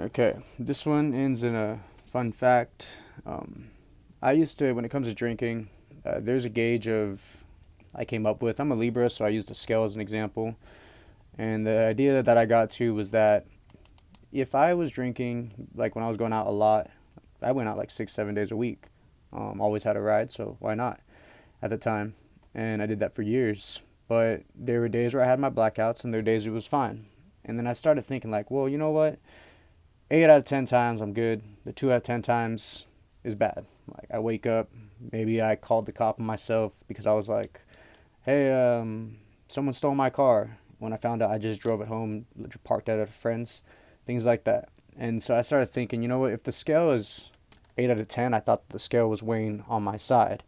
Okay, this one ends in a fun fact. I used to, when it comes to drinking, there's a gauge of I came up with. I'm a Libra, so I used a scale as an example. And the idea that I got to was that if I was drinking, like when I was going out a lot, I went out like 6, 7 days a week. Always had a ride, so why not at the time? And I did that for years. But there were days where I had my blackouts, and there were days it was fine. And then I started thinking, like, well, you know what? 8 out of 10 times I'm good. The 2 out of 10 times is bad. Like I wake up, maybe I called the cop on myself because I was like, "Hey, someone stole my car." When I found out, I just drove it home, parked at a friend's, things like that. And so I started thinking, you know what? If the scale is 8 out of 10, I thought the scale was weighing on my side.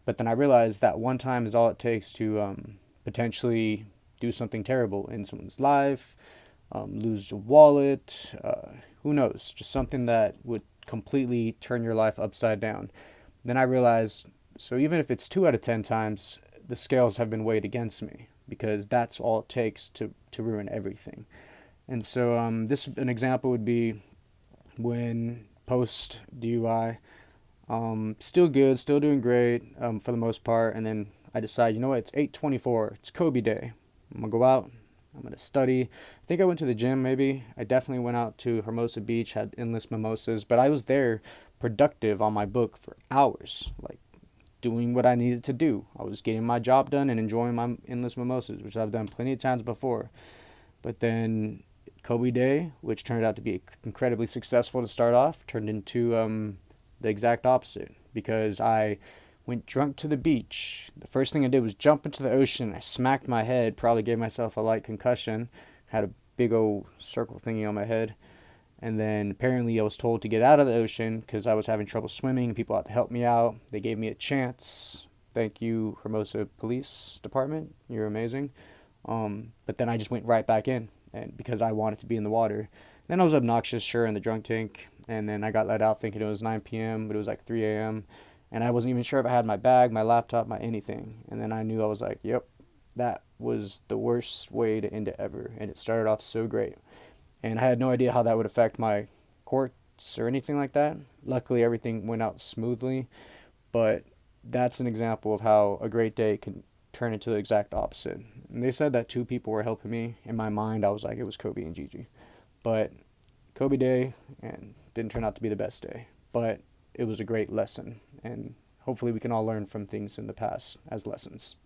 But then I realized that one time is all it takes to potentially do something terrible in someone's life, lose a wallet, who knows, just something that would completely turn your life upside down. Then I realized, so even if it's 2 out of 10 times, the scales have been weighed against me because that's all it takes to ruin everything. And so this an example would be when post DUI, still good, still doing great for the most part, and then I decide, you know what, it's 8:24, it's Kobe Day. I'm gonna go out, I'm gonna study. I think I went to the gym maybe. I definitely went out to Hermosa Beach, had endless mimosas, but I was there productive on my book for hours, like doing what I needed to do. I was getting my job done and enjoying my endless mimosas, which I've done plenty of times before. But then Kobe Day, which turned out to be incredibly successful to start off, turned into the exact opposite because I went drunk to the beach. The first thing I did was jump into the ocean. I smacked my head, probably gave myself a light concussion, had a big old circle thingy on my head. And then apparently I was told to get out of the ocean because I was having trouble swimming. People had to help me out. They gave me a chance. Thank you, Hermosa Police Department. You're amazing. But then I just went right back in, and because I wanted to be in the water. Then I was obnoxious, sure, in the drunk tank, and then I got let out thinking it was 9 p.m., but it was like 3 a.m., and I wasn't even sure if I had my bag, my laptop, my anything. And then I knew I was like, yep, that was the worst way to end it ever, and it started off so great. And I had no idea how that would affect my courts or anything like that. Luckily, everything went out smoothly, but that's an example of how a great day can turn into the exact opposite. And they said that two people were helping me. In my mind, I was like, it was Kobe and Gigi. But Kobe Day and didn't turn out to be the best day. But it was a great lesson. And hopefully we can all learn from things in the past as lessons.